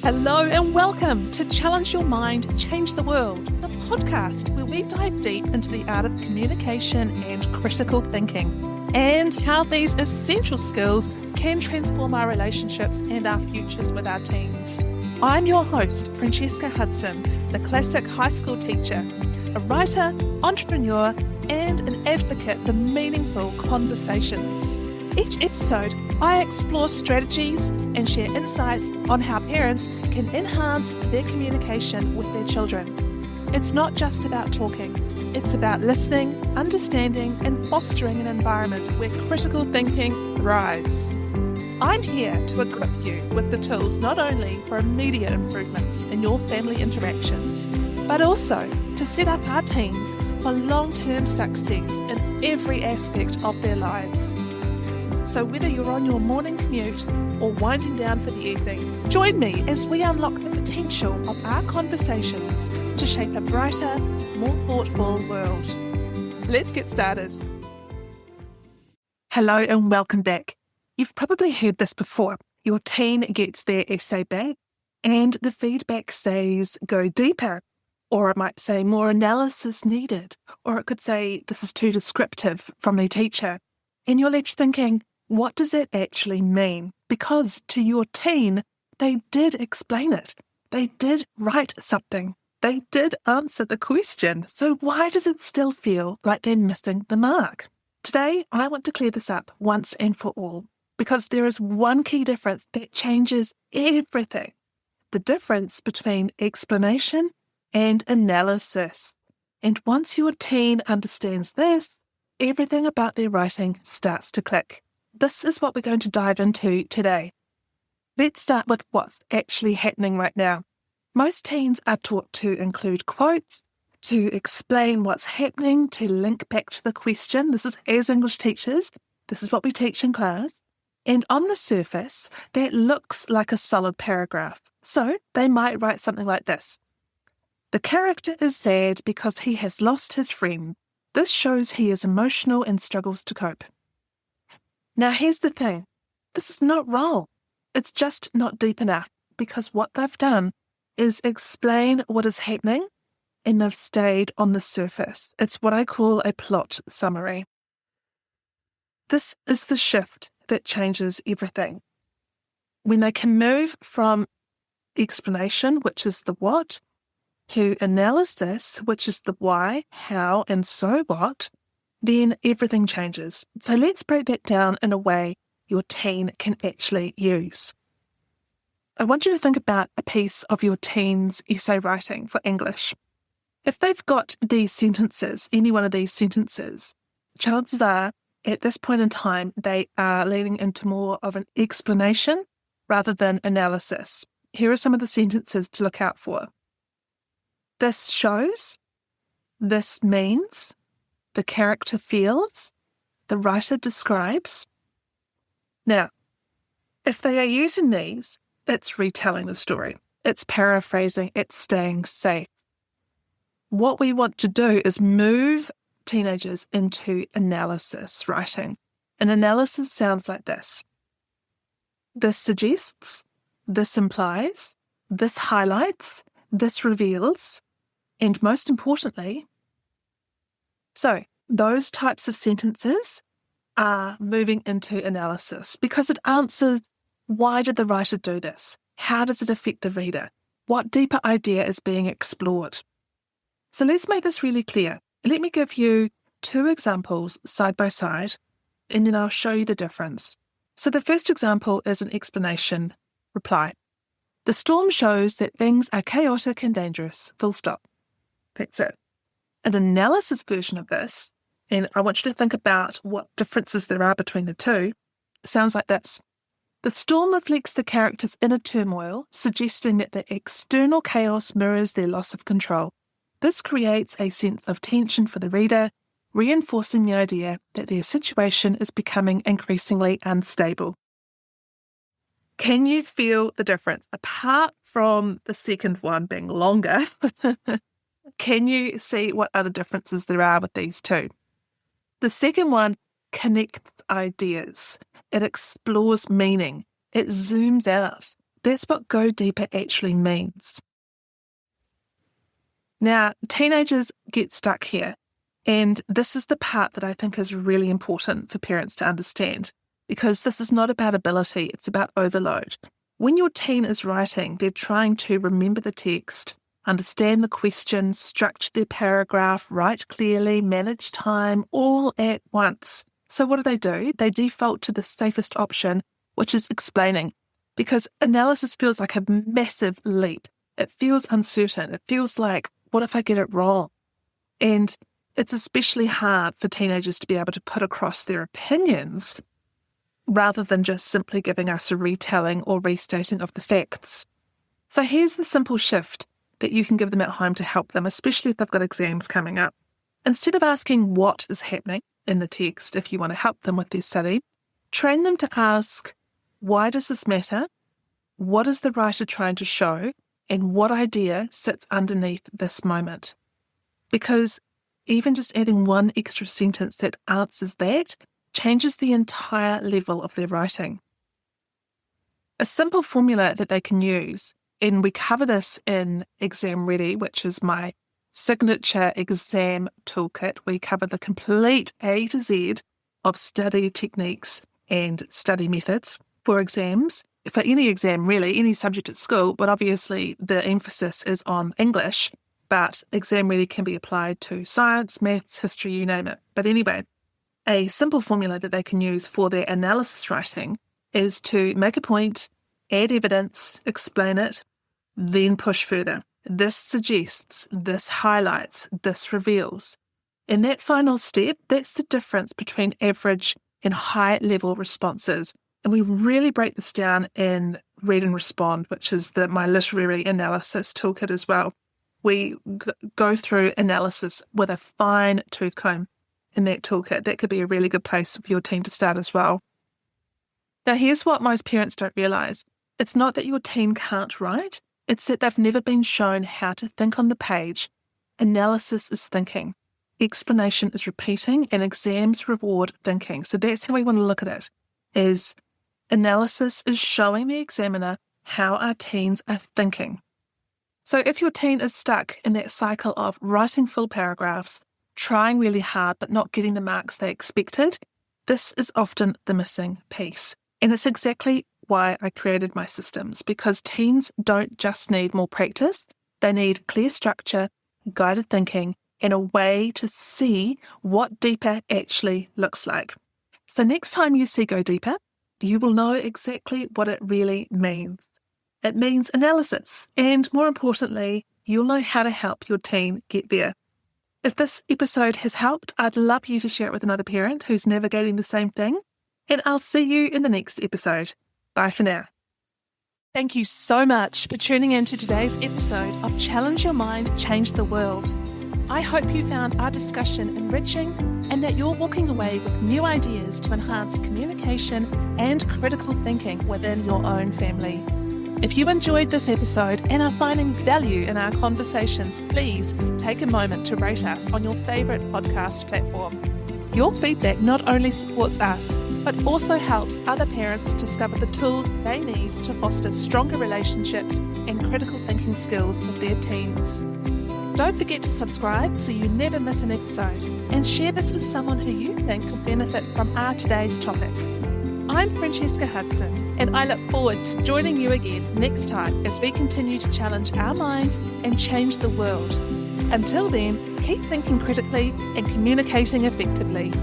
Hello and welcome to Challenge Your Mind, Change the World, the podcast where we dive deep into the art of communication and critical thinking, and how these essential skills can transform our relationships and our futures with our teens. I'm your host, Francesca Hudson, the classic high school teacher, a writer, entrepreneur, and an advocate for meaningful conversations. Each episode, I explore strategies and share insights on how parents can enhance their communication with their children. It's not just about talking, it's about listening, understanding, and fostering an environment where critical thinking thrives. I'm here to equip you with the tools not only for immediate improvements in your family interactions, but also to set up our teens for long-term success in every aspect of their lives. So whether you're on your morning commute or winding down for the evening, join me as we unlock the potential of our conversations to shape a brighter, more thoughtful world. Let's get started. Hello and welcome back. You've probably heard this before. Your teen gets their essay back and the feedback says go deeper, or it might say more analysis needed, or it could say this is too descriptive from their teacher. And you're left thinking, what does it actually mean? Because to your teen, they did explain it. They did write something. They did answer the question. So why does it still feel like they're missing the mark? Today, I want to clear this up once and for all, because there is one key difference that changes everything. The difference between explanation and analysis. And once your teen understands this, everything about their writing starts to click. This is what we're going to dive into today. Let's start with what's actually happening right now. Most teens are taught to include quotes, to explain what's happening, to link back to the question. This is as English teachers. This is what we teach in class. And on the surface, that looks like a solid paragraph. So they might write something like this. The character is sad because he has lost his friend. This shows he is emotional and struggles to cope. Now here's the thing. This is not wrong. It's just not deep enough, because what they've done is explain what is happening and they've stayed on the surface. It's what I call a plot summary. This is the shift that changes everything. When they can move from explanation, which is the what, to analysis, which is the why, how, and so what, then everything changes. So let's break that down in a way your teen can actually use. I want you to think about a piece of your teen's essay writing for English. If they've got these sentences, any one of these sentences, chances are, at this point in time, they are leaning into more of an explanation rather than analysis. Here are some of the sentences to look out for. This shows, this means, the character feels, the writer describes. Now, if they are using these, it's retelling the story. It's paraphrasing, it's staying safe. What we want to do is move teenagers into analysis writing. And analysis sounds like this. This suggests, this implies, this highlights, this reveals, and most importantly, so those types of sentences are moving into analysis because it answers, why did the writer do this? How does it affect the reader? What deeper idea is being explored? So let's make this really clear. Let me give you two examples side by side, and then I'll show you the difference. So the first example is an explanation reply. The storm shows that things are chaotic and dangerous, full stop. That's it. An analysis version of this, and I want you to think about what differences there are between the two, sounds like this. The storm reflects the character's inner turmoil, suggesting that the external chaos mirrors their loss of control. This creates a sense of tension for the reader, reinforcing the idea that their situation is becoming increasingly unstable. Can you feel the difference? Apart from the second one being longer, can you see what other differences there are with these two? The second one connects ideas. It explores meaning. It zooms out. That's what go deeper actually means. Now, teenagers get stuck here, and this is the part that I think is really important for parents to understand, because this is not about ability, it's about overload. When your teen is writing, they're trying to remember the text, understand the question, structure their paragraph, write clearly, manage time, all at once. So what do? They default to the safest option, which is explaining, because analysis feels like a massive leap. It feels uncertain. It feels like, what if I get it wrong? And it's especially hard for teenagers to be able to put across their opinions rather than just simply giving us a retelling or restating of the facts. So here's the simple shift that you can give them at home to help them, especially if they've got exams coming up. Instead of asking what is happening in the text, if you want to help them with their study, train them to ask, why does this matter? What is the writer trying to show? And what idea sits underneath this moment? Because even just adding one extra sentence that answers that changes the entire level of their writing. A simple formula that they can use, and we cover this in Exam Ready, which is my signature exam toolkit. We cover the complete A to Z of study techniques and study methods for exams, for any exam really, any subject at school, but obviously the emphasis is on English, but Exam Ready can be applied to science, maths, history, you name it. But anyway, a simple formula that they can use for their analysis writing is to make a point, add evidence, explain it, then push further. This suggests, this highlights, this reveals. In that final step, that's the difference between average and high-level responses. And we really break this down in Read and Respond, which is my literary analysis toolkit as well. We go through analysis with a fine tooth comb in that toolkit. That could be a really good place for your teen to start as well. Now, here's what most parents don't realise. It's not that your teen can't write, it's that they've never been shown how to think on the page. Analysis is thinking. Explanation is repeating, and exams reward thinking. So that's how we want to look at it, is analysis is showing the examiner how our teens are thinking. So if your teen is stuck in that cycle of writing full paragraphs, trying really hard but not getting the marks they expected, this is often the missing piece. And it's exactly why I created my systems, because teens don't just need more practice, they need clear structure, guided thinking, and a way to see what deeper actually looks like. So next time you see Go Deeper, you will know exactly what it really means. It means analysis, and more importantly, you'll know how to help your teen get there. If this episode has helped, I'd love you to share it with another parent who's navigating the same thing, and I'll see you in the next episode. Bye for now. Thank you so much for tuning in to today's episode of Challenge Your Mind, Change the World. I hope you found our discussion enriching and that you're walking away with new ideas to enhance communication and critical thinking within your own family. If you enjoyed this episode and are finding value in our conversations, please take a moment to rate us on your favourite podcast platform. Your feedback not only supports us, but also helps other parents discover the tools they need to foster stronger relationships and critical thinking skills with their teens. Don't forget to subscribe so you never miss an episode, and share this with someone who you think could benefit from our today's topic. I'm Francesca Hudson, and I look forward to joining you again next time as we continue to challenge our minds and change the world. Until then, keep thinking critically and communicating effectively.